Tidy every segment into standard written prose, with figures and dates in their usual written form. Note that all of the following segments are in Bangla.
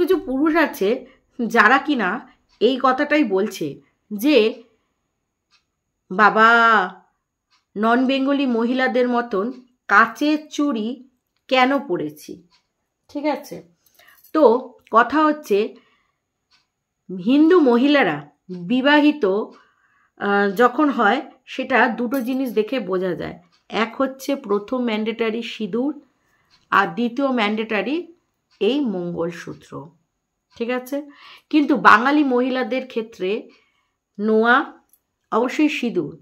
কিছু পুরুষ আছে যারা কিনা এই কথাটাই বলছে যে বাবা নন বেঙ্গলি মহিলাদের মতন কাচের চুড়ি কেন পরেছি। ঠিক আছে, তো কথা হচ্ছে হিন্দু মহিলারা বিবাহিত যখন হয় সেটা দুটো জিনিস দেখে বোঝা যায়। এক হচ্ছে প্রথম ম্যান্ডেটারি সিঁদুর, আর দ্বিতীয় ম্যান্ডেটারি এই মঙ্গলসূত্র। ঠিক আছে, কিন্তু বাঙালি মহিলাদের ক্ষেত্রে নোয়া, অবশ্যই সিঁদুর,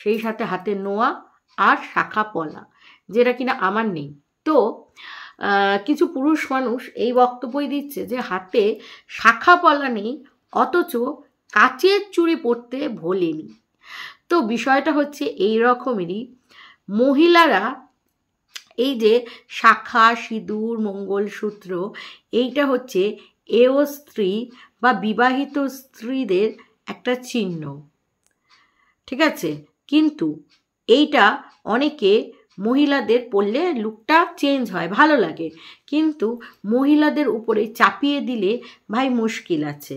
সেই সাথে হাতে নোয়া আর শাখা পলা, যেটা কিনা আমার নেই। তো কিছু পুরুষ মানুষ এই বক্তব্যই দিচ্ছে যে হাতে শাখা পলা নেই অথচ কাচের চুড়ি পরতে ভোলেনি। তো বিষয়টা হচ্ছে এই রকমেরই, মহিলারা এই যে শাখা, সিঁদুর, মঙ্গলসূত্র, এইটা হচ্ছে এও স্ত্রী বা বিবাহিত স্ত্রীদের একটা চিহ্ন। ঠিক আছে, কিন্তু এইটা অনেকে মহিলাদের পরলে লুকটা চেঞ্জ হয়, ভালো লাগে, কিন্তু মহিলাদের উপরে চাপিয়ে দিলে ভাই মুশকিল আছে।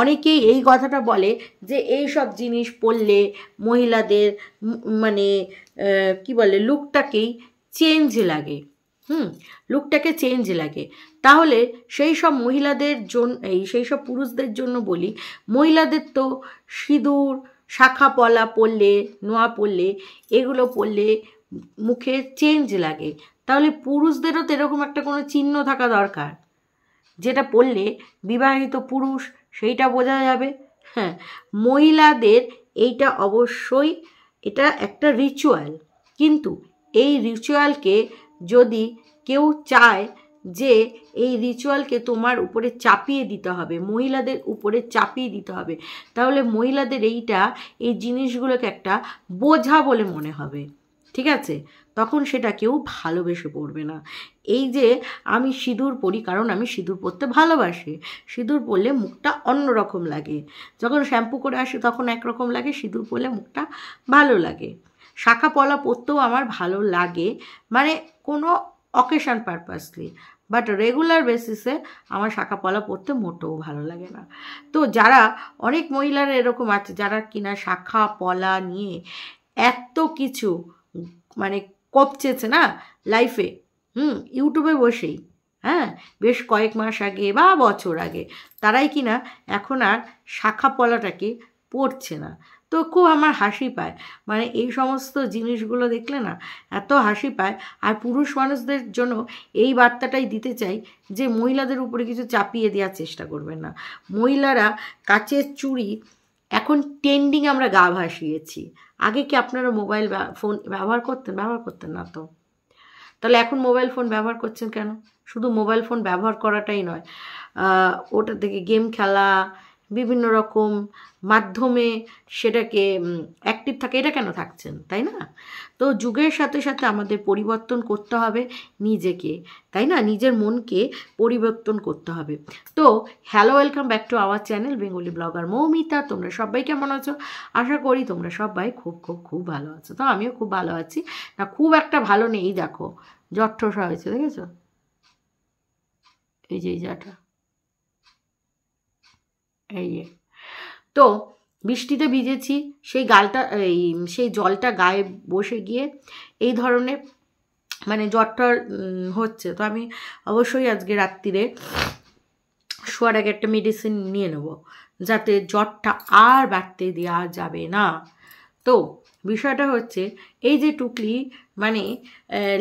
অনেকেই এই কথাটা বলে যে এই সব জিনিস পরলে মহিলাদের মানে কি বলে লুকটাকেই চেঞ্জ লাগে, লুকটাকে চেঞ্জ লাগে। তাহলে সেই সব মহিলাদের জন্য, সেই সব পুরুষদের জন্য বলি, মহিলাদের তো সিঁদুর, শাখা পলা পরলে, নোয়া পরলে, এগুলো পরলে মুখে চেঞ্জ লাগে। তাহলে পুরুষদেরও তো এরকম একটা কোনো চিহ্ন থাকা দরকার, যেটা পরলে বিবাহিত পুরুষ সেইটা বোঝা যাবে। হ্যাঁ, মহিলাদের এইটা অবশ্যই, এটা একটা রিচুয়াল, কিন্তু এই রিচুয়ালকে যদি কেউ চায় যে এই রিচুয়ালকে তোমার উপরে চাপিয়ে দিতে হবে, মহিলাদের উপরে চাপিয়ে দিতে হবে, তাহলে মহিলাদের এই জিনিসগুলোকে একটা বোঝা বলে মনে হবে। ঠিক আছে, তখন সেটা কেউ ভালোবেসে পড়বে না। এই যে আমি সিঁদুর পরি কারণ আমি সিঁদুর পরতে ভালোবাসি, সিঁদুর পরলে মুখটা অন্যরকম লাগে, যখন শ্যাম্পু করে আসি তখন একরকম লাগে, সিঁদুর পরলে মুখটা ভালো লাগে। শাখা পলা পরতেও আমার ভালো লাগে, মানে কোনো অকেশন পারপাসলি, বাট রেগুলার বেসিসে আমার শাখা পলা পরতে মোটেও ভালো লাগে না। তো যারা অনেক মহিলারা এরকম আছে যারা কিনা শাখা পলা নিয়ে এত কিছু মানে কপচেছে না লাইফে, ইউটিউবে বসেই, হ্যাঁ, বেশ কয়েক মাস আগে বা বছর আগে, তারাই কিনা এখন আর শাখা পলাটাকে পড়ছে না। তো খুব আমার হাসি পায়, মানে এই সমস্ত জিনিসগুলো দেখলে না এত হাসি পায়। আর পুরুষ মানুষদের জন্য এই বার্তাটাই দিতে চাই যে মহিলাদের উপরে কিছু চাপিয়ে দেওয়ার চেষ্টা করবেন না। মহিলারা কাচের চুড়ি এখন ট্রেন্ডিং আমরা গা ভাসিয়েছি। আগে কি আপনারা মোবাইল ফোন ব্যবহার করতেন না তো? তাহলে এখন মোবাইল ফোন ব্যবহার করছেন কেন? শুধু মোবাইল ফোন ব্যবহার করাটাই নয়, ওটা থেকে গেম খেলা, বিভিন্ন রকম মাধ্যমে সেটাকে অ্যাক্টিভ থাকে, এটা কেন থাকছেন, তাই না? তো যুগের সাথে সাথে আমাদের পরিবর্তন করতে হবে নিজেকে, তাই না? নিজের মনকে পরিবর্তন করতে হবে। তো hello, welcome back to our channel Bengali blogger Moumita. তোমরা সবাই কেমন আছো? আশা করি তোমরা সবাই খুব খুব খুব ভালো আছো। তো আমিও খুব ভালো আছি, না খুব একটা ভালো নেই, দেখো জ্বর ঠোসা হয়েছে, দেখেছো এই যে এই জাটা, এই যে। তো বৃষ্টিতে ভিজেছি, সেই গালটা সেই জলটা গায়ে বসে গিয়ে এই ধরনের মানে জ্বরটা হচ্ছে। তো আমি অবশ্যই আজকে রাত্রিরে শোয়ার আগে একটা মেডিসিন নিয়ে নেব, যাতে জ্বরটা আর বাড়তে দেওয়া যাবে না। তো বিষয়টা হচ্ছে এই যে টুকলি মানে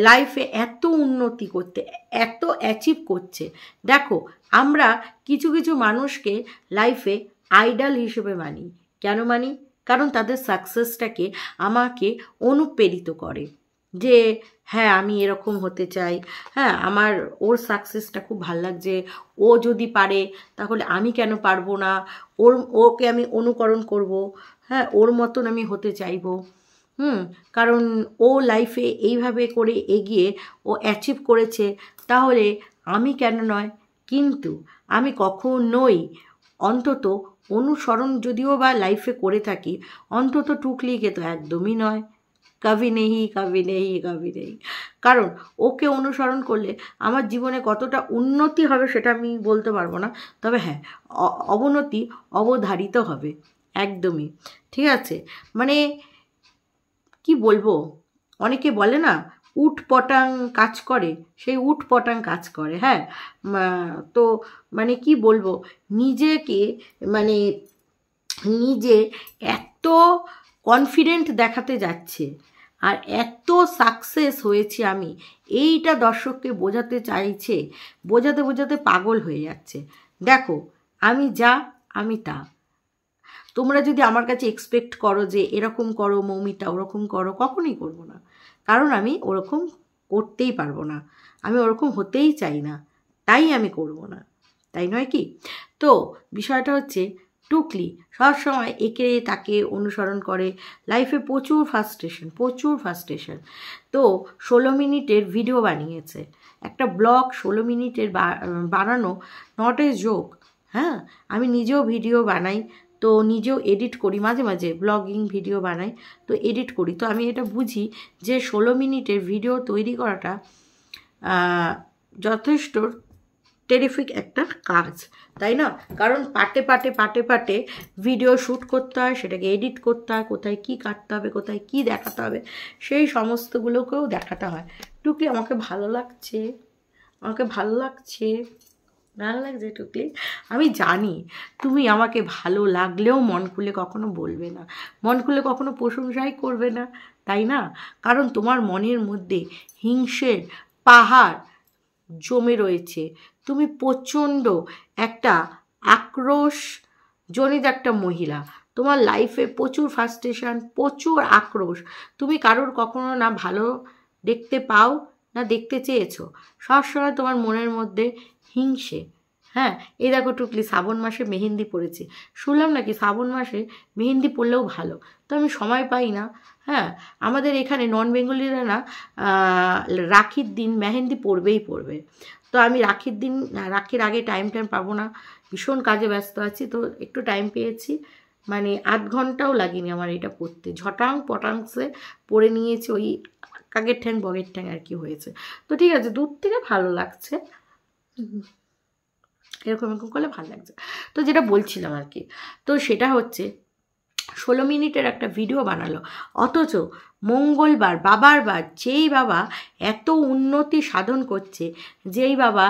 লাইফে এত উন্নতি করতে, এত অ্যাচিভ করছে, দেখো আমরা কিছু কিছু মানুষকে লাইফে আইডল হিসেবে মানি। কেন মানি? কারণ তাদের সাকসেসটাকে আমাকে অনুপ্রেরিত করে যে হ্যাঁ আমি এরকম হতে চাই, হ্যাঁ আমার ওর সাকসেসটা খুব ভাল লাগছে, ও যদি পারে তাহলে আমি কেন পারবো না, ওকে আমি অনুকরণ করব, হ্যাঁ ওর মতন আমি হতে চাইবো। কারণ ও লাইফে এইভাবে করে এগিয়ে ও অ্যাচিভ করেছে, তাহলে আমি কেন নয়? কিন্তু আমি কখনোই অন্তত অনুসরণ যদিও বা লাইফে করে থাকি, অন্তত টুকলিকে তো একদমই নয়, কভি নেহি কভি নেহি কভি নেহি। কারণ ওকে অনুসরণ করলে আমার জীবনে কতটা উন্নতি হবে সেটা আমি বলতে পারবো না, তবে হ্যাঁ অবনতি অবধারিত হবে একদমই। ঠিক আছে, মানে কি বলবো, অনেকে বলে না উটপটাং কাজ করে, সেই উটপটাং কাজ করে। হ্যাঁ, তো মানে কি বলবো, নিজেকে মানে নিজে এত কনফিডেন্ট দেখাতে যাচ্ছে আর এত সাকসেস হয়েছি আমি, এইটা দর্শককে বোঝাতে চাইছে, বোঝাতে বোঝাতে পাগল হয়ে যাচ্ছে। দেখো আমি যা আমি তা, তোমরা যদি আমার কাছে এক্সপেক্ট করো যে এরকম করো মৌমিতা, ওরকম করো, কখনোই করবো না, কারণ আমি ওরকম করতেই পারবো না, আমি ওরকম হতেই চাই না, তাই আমি করব না, তাই নয় কি? তো বিষয়টা হচ্ছে টুকলি সবসময় একে তাকে অনুসরণ করে, লাইফে প্রচুর ফার্স্ট্রেশন। তো 16 মিনিটের ভিডিও বানিয়েছে, একটা ব্লগ 16 মিনিটের বানানো নট এ জোক। হ্যাঁ, আমি নিজেও ভিডিও বানাই, তো নিজেও এডিট করি, মাঝে মাঝে ব্লগিং ভিডিও বানাই, তো এডিট করি, তো আমি এটা বুঝি যে 16 মিনিটের ভিডিও তৈরি করাটা যথেষ্ট টেরিফিক একটা কাজ, তাই না? কারণ পাটে ভিডিও শ্যুট করতে হয়, সেটাকে এডিট করতে হয়, কোথায় কি কাটতে হবে, কোথায় কি দেখাতে হবে, সেই সমস্তগুলোকেও দেখাতে হয়। টুকলি আমাকে ভালো লাগছে, ভালো লাগছে টুকলি, আমি জানি তুমি আমাকে ভালো লাগলেও মন খুলে কখনো বলবে না, মন খুলে কখনো প্রশংসাই করবে না, তাই না? কারণ তোমার মনের মধ্যে হিংসের পাহাড় জমে রয়েছে, তুমি প্রচণ্ড একটা আক্রোশ জনিত একটা মহিলা, তোমার লাইফে প্রচুর ফ্রাস্ট্রেশন, প্রচুর আক্রোশ, তুমি কারোর কখনো না ভালো দেখতে পাও না দেখতে চেয়েছো, সবসময় তোমার মনের মধ্যে হিংসে। হ্যাঁ, এই দেখো টুকলি শ্রাবণ মাসে মেহেন্দি পড়েছে, শুনলাম নাকি শ্রাবণ মাসে মেহেন্দি পড়লেও ভালো, তো আমি সময় পাই না। হ্যাঁ, আমাদের এখানে নন বেঙ্গলিরা না রাখির দিন মেহেন্দি পড়বে, তো আমি রাখির দিন, রাখির আগে টাইম পাবো না, ভীষণ কাজে ব্যস্ত আছি, তো একটু টাইম পেয়েছি, মানে 8 ঘন্টাও লাগেনি আমার এটা পড়তে, ঝটাং পটাংসে পড়ে নিয়েছি, ওই কাকের ঠ্যাং বগের ঠ্যাং আর কি হয়েছে। তো ঠিক আছে, দূর থেকে ভালো লাগছে, এরকম করলে ভালো লাগছে। তো যেটা বলছিলাম আর কি, তো সেটা হচ্ছে 16 মিনিটের একটা ভিডিও বানালো, অথচ মঙ্গলবার বাবার বার, যেই বাবা এত উন্নতি সাধন করছে, যেই বাবা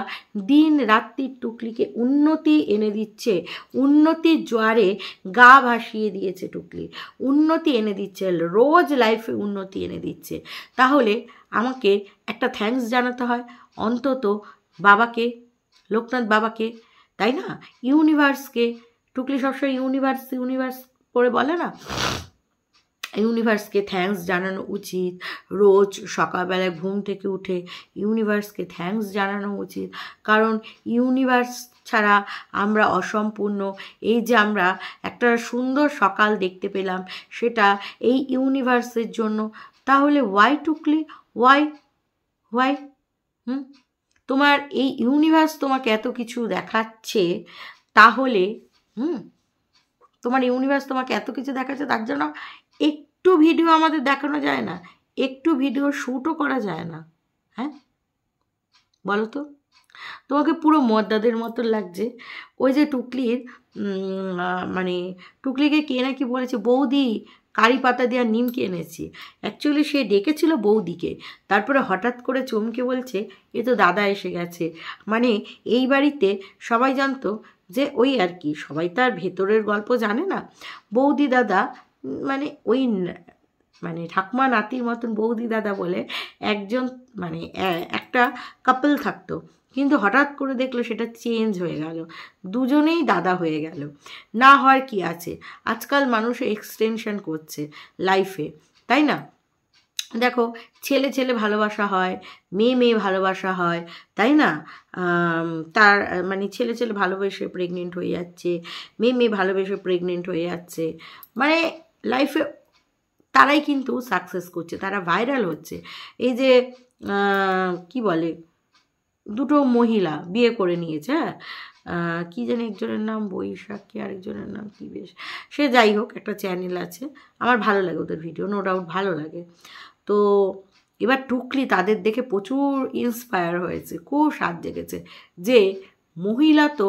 দিন রাত্রি টুকলিকে উন্নতি এনে দিচ্ছে, উন্নতির জোয়ারে গা ভাসিয়ে দিয়েছে টুকলি, উন্নতি এনে দিচ্ছে, রোজ লাইফে উন্নতি এনে দিচ্ছে, তাহলে আমাকে একটা থ্যাঙ্কস জানাতে হয় অন্তত বাবাকে, লোকনাথ বাবাকে, তাই না? ইউনিভার্সকে, টুকলি সবসময় ইউনিভার্স করে বলে না, ইউনিভার্সকে থ্যাঙ্কস জানানো উচিত, রোজ সকালবেলায় ঘুম থেকে উঠে ইউনিভার্সকে থ্যাঙ্কস জানানো উচিত, কারণ ইউনিভার্স ছাড়া আমরা অসম্পূর্ণ, এই যে আমরা একটা সুন্দর সকাল দেখতে পেলাম সেটা এই ইউনিভার্সের জন্য, তাহলে ওয়াই টুকলি, ওয়াই তোমার এই ইউনিভার্স তোমাকে এত কিছু দেখাচ্ছে, তাহলে তোমার ইউনিভার্স তোমাকে এত কিছু দেখাচ্ছে, তার জন্য একটু ভিডিও আমাদের দেখানো যায় না, একটু ভিডিও শ্যুটও করা যায় না? হ্যাঁ বলো তো, তোমাকে পুরো মদ্দাদের মতো লাগছে। ওই যে টুকলির মানে টুকলিকে কে নাকি বলেছে, বৌদি কারি পাতা দেওয়া নিমকি এনেছি, অ্যাকচুয়ালি সে ডেকেছিল বৌদিকে, তারপরে হঠাৎ করে চমকে বলছে এ তো দাদা এসে গেছে, মানে এই বাড়িতে সবাই জানতো যে ওই আর কি, সবাই তার ভেতরের গল্প জানে না, বৌদি দাদা মানে ওই মানে ঠাকুমা নাতির মতন বৌদি দাদা বলে একজন, মানে একটা কাপল থাকতো, কিন্তু হঠাৎ করে দেখলো সেটা চেঞ্জ হয়ে গেল, দুজনেই দাদা হয়ে গেল, না হয় কি আছে, আজকাল মানুষ এক্সটেনশন করছে লাইফে, তাই না? দেখো ছেলে ভালোবাসা হয়, মেয়ে ভালোবাসা হয়, তাই না? তার মানে ছেলে ভালোবেসে প্রেগনেন্ট হয়ে যাচ্ছে, মেয়ে ভালোবেসে প্রেগনেন্ট হয়ে যাচ্ছে, মানে লাইফে তারাই কিন্তু সাকসেস করছে, তারা ভাইরাল হচ্ছে। এই যে কি বলে, দুটো মহিলা বিয়ে করে নিয়েছে, হ্যাঁ কী জানি একজনের নাম বৈশাখী, আরেকজনের নাম কী বেশ, সে যাই হোক, একটা চ্যানেল আছে, আমার ভালো লাগে ওদের ভিডিও, নো ডাউট ভালো লাগে। তো এবার টুকলি তাদের দেখে প্রচুর ইন্সপায়ার হয়েছে, খুব স্বাদ জেগেছে যে মহিলা তো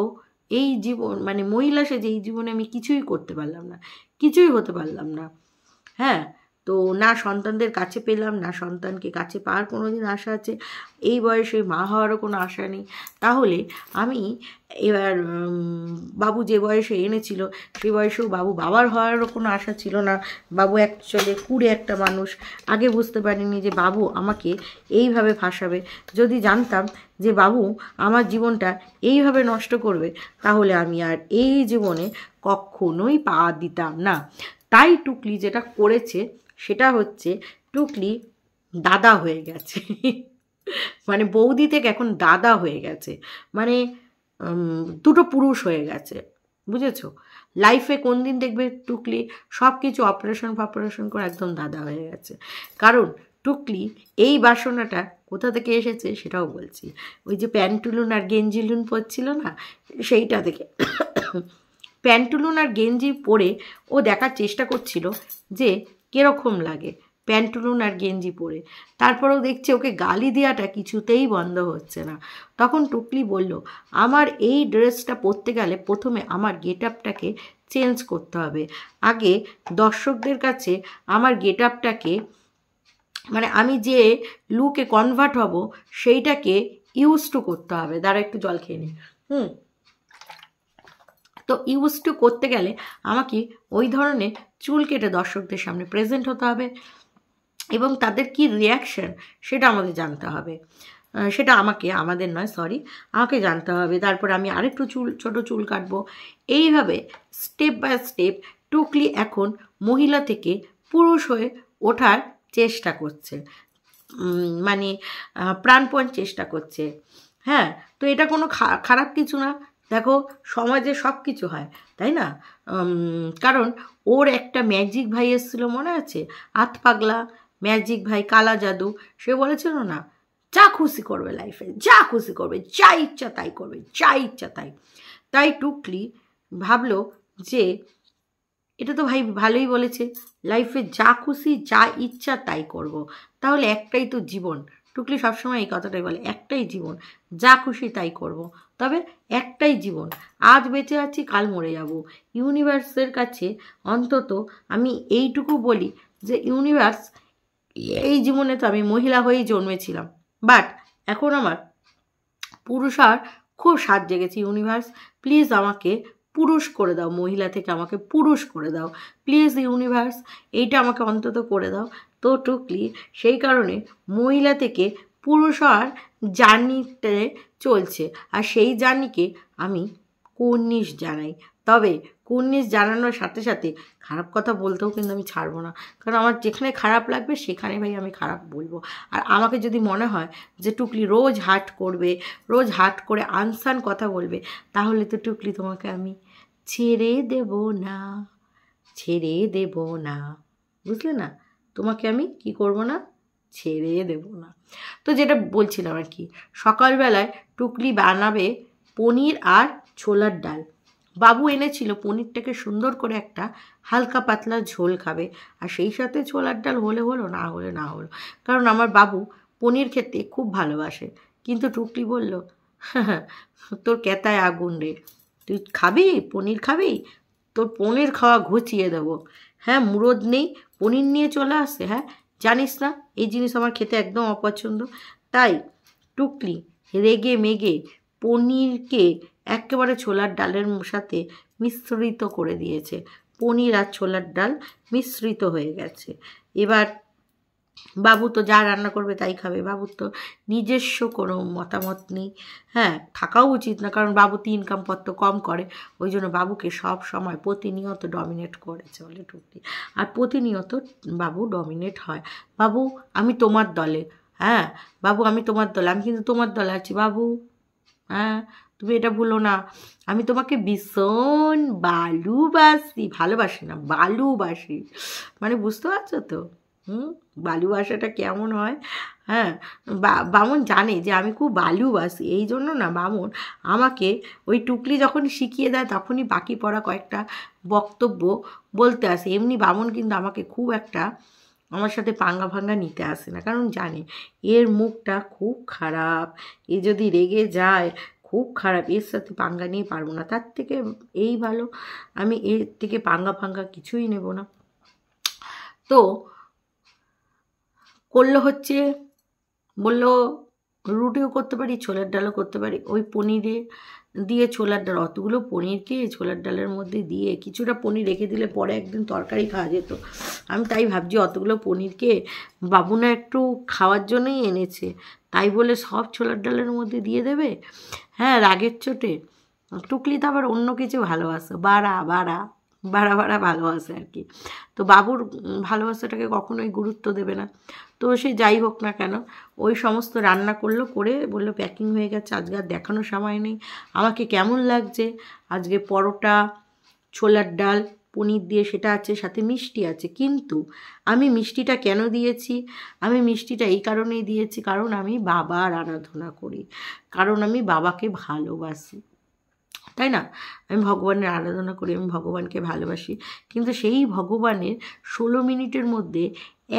এই জীবন, মানে মহিলা সে যে এই জীবনে আমি কিছুই করতে পারলাম না, কিছুই হতে পারলাম না। হ্যাঁ, তো না সন্তানদের কাছে পেলাম, না সন্তানকে কাছে পাওয়ার কোনো দিন আশা আছে, এই বয়সে মা হওয়ারও কোনো আশা নেই। তাহলে আমি এবার বাবু যে বয়সে এনেছিল সেই বয়সেও বাবার হওয়ারও কোনো আশা ছিল না। বাবু অ্যাকচুয়ালি কুড়ে একটা মানুষ, আগে বুঝতে পারিনি যে বাবু আমাকে এইভাবে ফাঁসাবে। যদি জানতাম যে বাবু আমার জীবনটা এইভাবে নষ্ট করবে তাহলে আমি আর এই জীবনে কখনোই পা দিতাম না। তাই টুকলি যেটা করেছে সেটা হচ্ছে টুকলি দাদা হয়ে গেছে, মানে বৌদি থেকে এখন দাদা হয়ে গেছে, মানে দুটো পুরুষ হয়ে গেছে, বুঝেছো? লাইফে কোন দিন দেখবে টুকলি সব কিছু অপারেশন করে একদম দাদা হয়ে গেছে। কারণ টুকলি এই বাসনাটা কোথা থেকে এসেছে সেটাও বলছি, ওই যে প্যান্টুলুন আর গেঞ্জিলুন পরছিল না, সেইটা থেকে। প্যান্টুলুন আর গেঞ্জি পরে ও দেখার চেষ্টা করছিল যে কীরকম লাগে প্যান্টুলুন আর গেঞ্জি পরে। তারপরেও দেখছে ওকে গালি দেওয়াটা কিছুতেই বন্ধ হচ্ছে না। তখন টুকলি বলল, আমার এই ড্রেসটা পরতে গেলে প্রথমে আমার গেট আপটাকে চেঞ্জ করতে হবে। আগে দর্শকদের কাছে আমার গেট আপটাকে, মানে আমি যে লুকে কনভার্ট হব সেইটাকে ইউজ টু করতে হবে। দ্বারা একটু জল খেয়ে নিই। তো ইউজ টু করতে গেলে আমাকে ওই ধরনের চুল কেটে দর্শকদের সামনে প্রেজেন্ট হতে হবে এবং তাদের কি রিয়াকশন সেটা আমাদের জানতে হবে। সেটা আমাকে জানতে হবে। তারপর আমি আরেকটু ছোট চুল কাটবো। এইভাবে স্টেপ বাই স্টেপ টুকলি এখন মহিলা থেকে পুরুষ হয়ে ওঠার চেষ্টা করছে, মানে প্রাণপণ চেষ্টা করছে। হ্যাঁ, তো এটা কোনো খারাপ কিছু না। দেখো সমাজে সব কিছু হয়, তাই না? কারণ ওর একটা ম্যাজিক ভাই এসেছিলো, মনে আছে? আতপাগলা ম্যাজিক ভাই, কালা জাদু। সে বলেছিল না, যা খুশি করবে লাইফে, যা খুশি করবে, যা ইচ্ছা তাই করবে, যা ইচ্ছা তাই। তাই টুকলি ভাবলো যে এটা তো ভাই ভালোই বলেছে, লাইফে যা খুশি যা ইচ্ছা তাই করব। তাহলে একটাই তো জীবন। টুকলি সবসময় এই কথাটাই বলে, একটাই জীবন, যা খুশি তাই করব। তবে একটাই জীবন, আজ বেঁচে আছি কাল মরে যাব। ইউনিভার্সের কাছে অন্তত আমি এইটুকু বলি যে ইউনিভার্স, এই জীবনে তো আমি মহিলা হয়েই জন্মেছিলাম, বাট এখন আমার পুরুষ আর খুব স্বাদ জেগেছে। ইউনিভার্স প্লিজ আমাকে পুরুষ করে দাও, মহিলা থেকে আমাকে পুরুষ করে দাও প্লিজ ইউনিভার্স, এইটা আমাকে অন্তত করে দাও। তো টুকলি সেই কারণে মহিলা থেকে পুরুষ হওয়ার জার্নিতে চলছে, আর সেই জার্নিকে আমি কুর্নিশ জানাই। তবে কুর্নিশ জানানোর সাথে সাথে খারাপ কথা বলতেও কিন্তু আমি ছাড়বো না, কারণ আমার যেখানে খারাপ লাগবে সেখানে ভাই আমি খারাপ বলবো। আর আমাকে যদি মনে হয় যে টুকলি রোজ হার্ট করবে, রোজ হার্ট করে আনসান কথা বলবে, তাহলে তো টুকলি তোমাকে আমি ছেড়ে দেব না, ছেড়ে দেব না, বুঝলে না? তোমাকে আমি কি করব না, ছেড়ে দেব না। তো যেটা বলছিলাম আর কি, সকালবেলায় টুকলি বানাবে পনির আর ছোলার ডাল। বাবু এনেছিল পনিরটাকে সুন্দর করে একটা হালকা পাতলা ঝোল খাবে, আর সেই সাথে ছোলার ডাল হলে হলো, না হলে না হলো। কারণ আমার বাবু পনির খেতে খুব ভালোবাসে। কিন্তু টুকলি বলল, তোর কেতায় আগুন রে, তুই খাবি পনির খাবি, তোর পনির খাওয়া ঘুচিয়ে দেবো। হ্যাঁ, মুরদ নেই, পনির নিয়ে চলে আসে। হ্যাঁ, জানিস না এই জিনিস আমার খেতে একদম অপছন্দ। তাই টুকলি রেগে মেগে পনিরকে একেবারে ছোলার ডালের সাথে মিশ্রিত করে দিয়েছে। পনির আর ছোলার ডাল মিশ্রিত হয়ে গেছে। এবার বাবু তো যা রান্না করবে তাই খাবে, বাবুর তো নিজস্ব কোনো মতামত নেই। হ্যাঁ, থাকাও উচিত না, কারণ বাবু তো ইনকামপত্র কম করে, ওই জন্য বাবুকে সব সময় প্রতিনিয়ত ডমিনেট করেছে বলে টুকলি। আর প্রতিনিয়ত বাবু ডমিনেট হয়। বাবু আমি তোমার দলে, হ্যাঁ বাবু আমি তোমার দলে, আমি কিন্তু তোমার দলে আছি বাবু, হ্যাঁ তুমি এটা ভুলো না, আমি তোমাকে ভীষণ ভালোবাসি না ভালোবাসি, মানে বুঝতে পারছো তো? ভালোবাসাটা কেমন হয়? হ্যাঁ, বামন জানে যে আমি খুব ভালোবাসি, এই জন্য না বামন আমাকে ওই টুকলি যখন শিখিয়ে দেয় তখনই বাকি পড়া কয়েকটা বক্তব্য বলতে আসে। এমনি বামন কিন্তু আমাকে খুব একটা আমার সাথে পাঙ্গা ফাঙ্গা নিতে আসে না, কারণ জানে এর মুখটা খুব খারাপ, এ যদি রেগে যায় খুব খারাপ, এর সাথে পাঙ্গা নিয়ে পারবো না, তার থেকে এই ভালো আমি এর থেকে পাঙ্গা ফাঙ্গা কিছুই নেব না। তো করলো হচ্ছে, বললো রুটিও করতে পারি, ছোলার ডালও করতে পারি। ওই পনিরে দিয়ে ছোলার ডাল, অতগুলো পনিরকে ছোলার ডালের মধ্যে দিয়ে কিছুটা পনির রেখে দিলে পরে একদিন তরকারি খাওয়া যেত। আমি তাই ভাবছি অতগুলো পনিরকে বাবুনা একটু খাওয়ার জন্যই এনেছে, তাই বলে সব ছোলার ডালের মধ্যে দিয়ে দেবে? হ্যাঁ, রাগের চোটে। টুকলি তো আবার অন্য কিছু ভালোবাসে, বাড়া বাড়া বাড়া বাড়া ভালোবাসে আর কি। তো বাবুর ভালোবাসাটাকে কখনোই গুরুত্ব দেবে না। তো সে যাই হোক না কেন ওই সমস্ত রান্না করলো, করে বললো প্যাকিং হয়ে গেছে, আজকে আর দেখানোর সময় নেই। আমাকে কেমন লাগছে, আজকে পরোটা, ছোলার ডাল, পনির দিয়ে সেটা আছে, সাথে মিষ্টি আছে। কিন্তু আমি মিষ্টিটা কেন দিয়েছি? আমি মিষ্টিটা এই কারণেই দিয়েছি, কারণ আমি বাবার আরাধনা করি, কারণ আমি বাবাকে ভালোবাসি, তাই না? আমি ভগবানের আরাধনা করি, আমি ভগবানকে ভালোবাসি। কিন্তু সেই ভগবানের 16 মিনিটের মধ্যে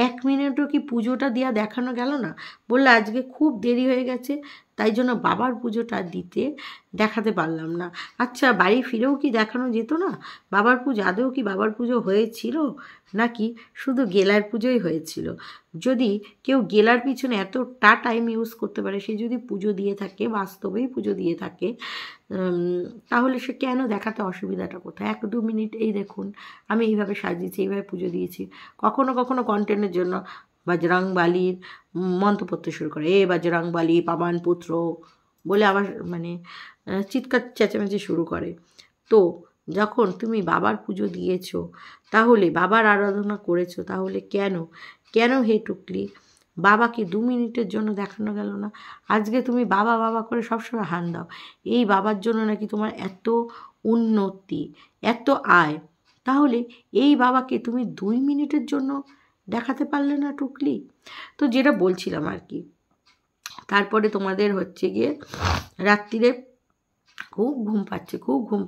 1 মিনিটও কি পুজোটা দেওয়া দেখানো গেল না? বললে আজকে খুব দেরি হয়ে গেছে, তাই জন্য বাবার পুজোটা দেখাতে পারলাম না। আচ্ছা, বাড়ি ফিরেও কি দেখানো যেত না? বাবার পুজো আদৌ কি বাবার পুজো হয়েছিল, নাকি শুধু গেলার পুজোই হয়েছিল? যদি কেউ গেলার পিছনে এতটা টাইম ইউজ করতে পারে, সে যদি পুজো দিয়ে থাকে, বাস্তবেই পুজো দিয়ে থাকে, তাহলে সে কেন দেখাতে অসুবিধাটা কোথায়? 1-2 মিনিট, এই দেখুন আমি এইভাবে সাজিয়েছি, এইভাবে পুজো দিয়েছি। কখনো কখনো কন্টেন্টের জন্য বজরংবলীর মন্ত্র পড়তে শুরু করে, এ বজরংবলী পাবন পুত্র বলে আবার মানে চিৎকার চেঁচামেচি শুরু করে। তো যখন তুমি বাবার পুজো দিয়েছো, তাহলে বাবার আরাধনা করেছো, তাহলে কেন হে টুকলি বাবাকে 2 মিনিটের জন্য দেখানো গেল না? আজকে তুমি বাবা বাবা করে সবসময় হান দাও, এই বাবার জন্য নাকি তোমার এত উন্নতি, এত আয়, তাহলে এই বাবাকে তুমি 2 মিনিটের জন্য দেখাতে পারলে না টুকলি? তো যেটা বলছিলাম আর কি, তারপরে তোমাদের হচ্ছে গিয়ে রাত্রিরে খুব ঘুম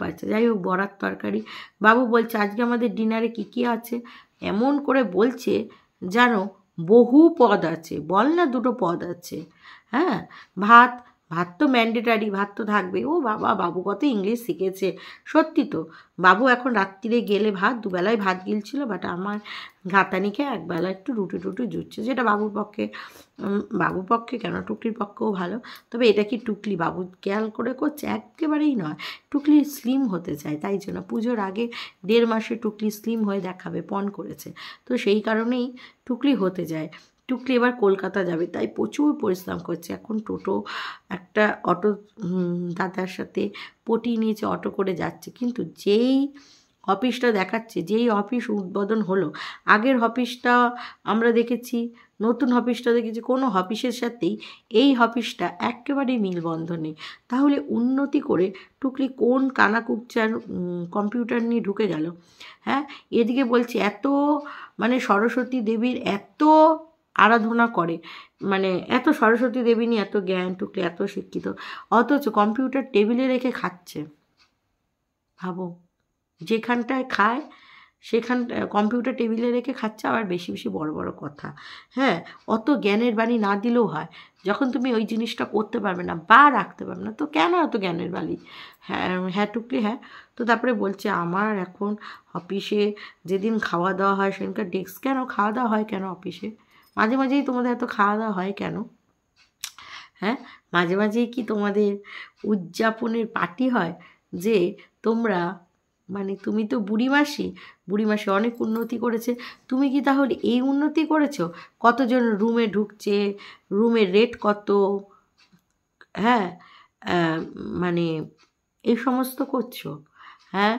পাচ্ছে, যাই হোক বড়ার তরকারি। বাবু বলছে আজকে আমাদের ডিনারে কী আছে, এমন করে বলছে জানো বহু পদ আছে, বল না 2টো পদ আছে। হ্যাঁ, ভাত তো ম্যান্ডেটারি, ভাত তো থাকবে। ও বাবা, বাবু কত ইংলিশ শিখেছে, সত্যি তো। বাবু এখন রাত্রিরে গেলে দুবেলায় ভাত গিলছিল, বাট আমার ঘাতানিকে একবেলা একটু রুটি জুটছে, যেটা বাবুর পক্ষে কেন টুকলির পক্ষেও ভালো। তবে এটা কি টুকলি বাবু খেয়াল করে করছে? একেবারেই নয়, টুকলি স্লিম হতে চায়, তাই জন্য পুজোর আগে 1.5 মাসে টুকলি স্লিম হয়ে দেখাবে, পণ করেছে। তো সেই কারণেই টুকলি হতে যায়। টুকলি এবার কলকাতা যাবে, তাই প্রচুর পরিশ্রম করছে। এখন একটা অটো দাদার সাথে পটিয়ে নিয়েছে, অটো করে যাচ্ছে। কিন্তু যেই অফিসটা দেখাচ্ছে, যেই অফিস উদ্বোধন হলো, আগের অফিসটা আমরা দেখেছি, নতুন অফিসটা দেখেছি, কোনো অফিসের সাথেই এই অফিসটা একেবারেই মিলবন্ধ নেই। তাহলে উন্নতি করে টুকলি কোন কানাকুবচার কম্পিউটার নিয়ে ঢুকে গেল? হ্যাঁ, এদিকে বলছে এত মানে সরস্বতী দেবীর এত আরাধনা করে, মানে এত সরস্বতী দেবী নিয়ে এত জ্ঞান, টুকলি এত শিক্ষিত, অথচ কম্পিউটার টেবিলে রেখে খাচ্ছে। ভাবো, যেখানটায় খায় সেখানটা কম্পিউটার টেবিলে রেখে খাচ্ছে, আবার বেশি বড় বড় কথা। হ্যাঁ, অত জ্ঞানের বাণী না দিলেও হয়, যখন তুমি ওই জিনিসটা করতে পারবে না বা রাখতে পারবে না, তো কেন এত জ্ঞানের বাণী? হ্যাঁ টুকলি, হ্যাঁ। তো তারপরে বলছে আমার এখন অফিসে যেদিন খাওয়া দাওয়া হয় সেদিনকার ডেস্ক, কেন খাওয়া দাওয়া হয় কেন অফিসে? মাঝেই তোমাদের এত খাওয়া দাওয়া হয় কেন? হ্যাঁ, মাঝেই কি তোমাদের উদযাপনের পার্টি হয় যে তোমরা মানে তুমি তো বুড়ি মাসি অনেক উন্নতি করেছে, তুমি কি তাহলে এই উন্নতি করেছো? কতজন রুমে ঢুকছে, রুমের রেট কত, হ্যাঁ মানে এই সমস্ত করছো। হ্যাঁ,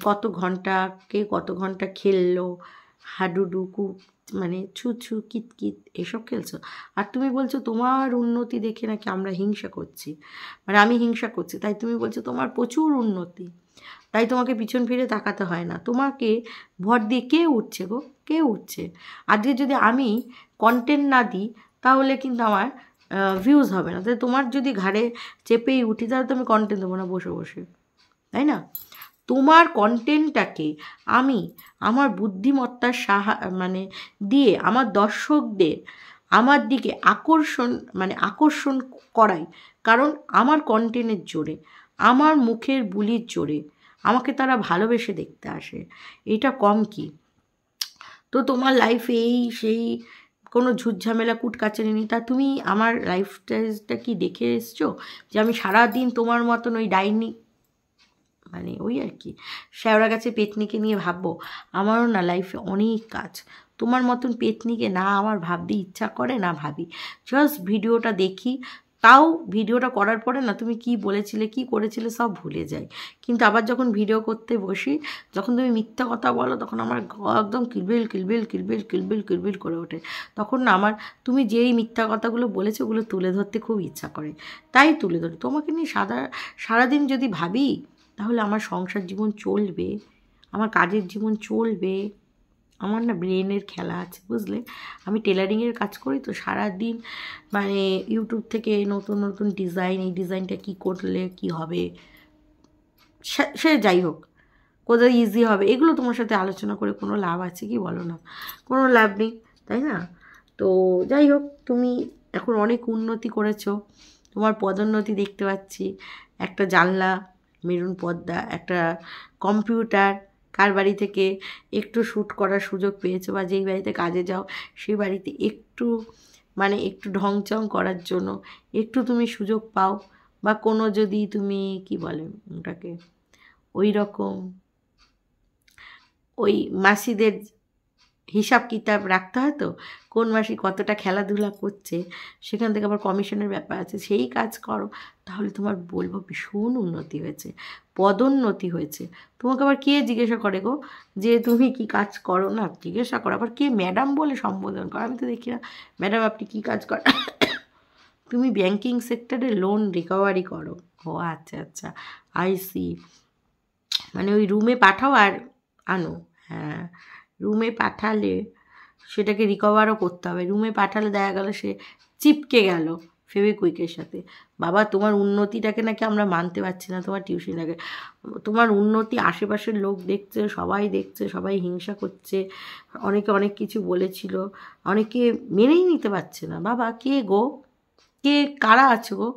কত ঘন্টা খেললো, হাডুডু মানে ছুছু কিতকিত এসব খেলছো। আর তুমি বলছো তোমার উন্নতি দেখে নাকি আমরা হিংসা করছি, মানে আমি হিংসা করছি, তাই তুমি বলছো তোমার প্রচুর উন্নতি, তাই তোমাকে পিছন ফিরে তাকাতে হয় না। তোমাকে ভর দিয়ে কে উঠছে গো, কে উঠছে? আজকে যদি আমি কন্টেন্ট না দিই তাহলে কিন্তু আমার ভিউজ হবে না, তাই তোমার যদি ঘাড়ে চেপেই উঠি তাহলে তো আমি কন্টেন্ট দেবো না বসে, তাই না? তোমার কন্টেন্টটাকে আমি আমার বুদ্ধিমত্তার মানে দিয়ে আমার দর্শকদের আমার দিকে আকর্ষণ করাই। কারণ আমার কন্টেন্টের জোরে, আমার মুখের বুলির জোরে আমাকে তারা ভালোবেসে দেখতে আসে। এটা কম কি? তো তোমার লাইফে এই সেই কোনো ঝুটঝামেলা কুটকাচারি নেই। তা তুমি আমার লাইফটা কি দেখে এসছো যে আমি সারাদিন তোমার মতন ওই ডাইনি মানে ওই আর কি শ্যাওড়া গাছে পেতনিকে নিয়ে ভাববো? আমারও না লাইফে অনেক কাজ। তোমার মতন পেতনিকে না আমার ভাবতে ইচ্ছা করে না ভাবি। জাস্ট ভিডিওটা দেখি, তাও ভিডিওটা করার পরে না তুমি কি বলেছিলে কি করেছিলে সব ভুলে যাই। কিন্তু আবার যখন ভিডিও করতে বসি, যখন তুমি মিথ্যা কথা বলো, তখন আমার একদম কিলবিল কিলবিল কিলবিল কিলবিল কিলবিল করে ওঠে। তখন না আমার তুমি যেই মিথ্যা কথাগুলো বলেছো ওগুলো তুলে ধরতে খুব ইচ্ছা করে, তাই তুলে ধরি। তোমাকে নিয়ে সারাদিন যদি ভাবি তাহলে আমার সংসার জীবন চলবে, আমার কাজের জীবন চলবে। আমার না ব্রেনের খেলা আছে, বুঝলে। আমি টেলারিংয়ের কাজ করি, তো সারাদিন মানে ইউটিউব থেকে নতুন নতুন ডিজাইন, এই ডিজাইনটা কী করলে কি হবে, সে যাই হোক, কোথায় ইজি হবে, এগুলো তোমার সাথে আলোচনা করে কোনো লাভ আছে কি বলো না? কোনো লাভ নেই, তাই না? তো যাই হোক, তুমি এখন অনেক উন্নতি করেছো, তোমার পদোন্নতি দেখতে পাচ্ছি। একটা জানলা, মেরুন পর্দা, একটা কম্পিউটার, কার বাড়ি থেকে একটু শ্যুট করার সুযোগ পেয়েছো, বা যেই বাড়িতে কাজে যাও সেই বাড়িতে একটু একটু ঢংচং করার জন্য একটু তুমি সুযোগ পাও, বা কোনো যদি তুমি কি বলে ওটাকে ওই রকম ওই মাসিদের হিসাব কিতাব রাখতে হয়, তো কোন মাসি কতটা খেলাধুলা করছে, সেখান থেকে আবার কমিশনের ব্যাপার আছে, সেই কাজ করো, তাহলে তোমার বলবো ভীষণ উন্নতি হয়েছে, পদোন্নতি হয়েছে। তোমাকে আবার কে জিজ্ঞাসা করে গো যে তুমি কি কাজ করো? না, জিজ্ঞাসা করো আবার কে ম্যাডাম বলে সম্বোধন করো, আমি তো দেখি না। ম্যাডাম আপনি কি কাজ করেন? তুমি ব্যাংকিং সেক্টরে লোন রিকভারি করো। ও আচ্ছা আচ্ছা, আইসি। মানে ওই রুমে পাঠাও আর আনো। হ্যাঁ, রুমে পাঠালে সেটাকে রিকভারও করতে হবে। রুমে পাঠালে দেখা গেল সে চিপকে গেল ফেভিকুইকের সাথে। বাবা, তোমার উন্নতিটাকে নাকি আমরা মানতে পারছি না, তোমার টিউশনটাকে। তোমার উন্নতি আশেপাশের লোক দেখছে, সবাই হিংসা করছে, অনেকে অনেক কিছু বলেছিল, অনেকে মেনেই নিতে পারছে না। বাবা, কে গো, কারা আছে গো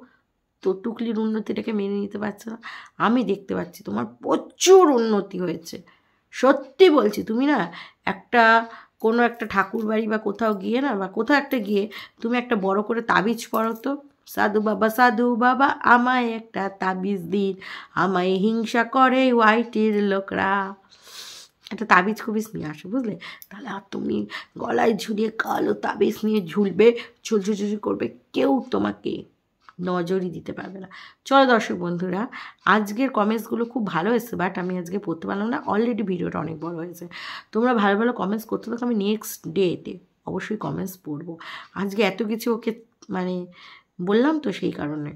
তো টুকলির উন্নতিটাকে মেনে নিতে পারছে না? আমি দেখতে পাচ্ছি তোমার প্রচুর উন্নতি হয়েছে, সত্যি বলছি। তুমি না কোনো একটা ঠাকুর বাড়ি বা কোথাও গিয়ে না, বা কোথাও একটা গিয়ে তুমি একটা বড় করে তাবিজ পড়ো তো, সাধু বাবা আমায় একটা তাবিজ দিন, আমায় হিংসা করে হোয়াইটের লোকরা, একটা তাবিজ খুবিজ নিয়ে আসো, বুঝলে। তাহলে আর তুমি গলায় ঝুলিয়ে কালো তাবিজ নিয়ে ঝুলবে, ঝুলঝুঝুঝু করবে, কেউ তোমাকে নজরই দিতে পারবে না। চলো দর্শক বন্ধুরা, আজকের কমেন্টসগুলো খুব ভালো এসেছে, বাট আমি আজকে পড়তে পারলাম না, অলরেডি ভিডিওটা অনেক বড় হয়েছে। তোমরা ভালো ভালো কমেন্টস করতে থাকো, আমি নেক্সট ডেতে অবশ্যই কমেন্টস পড়বো। আজকে এত কিছু ওকে বললাম তো, সেই কারণে।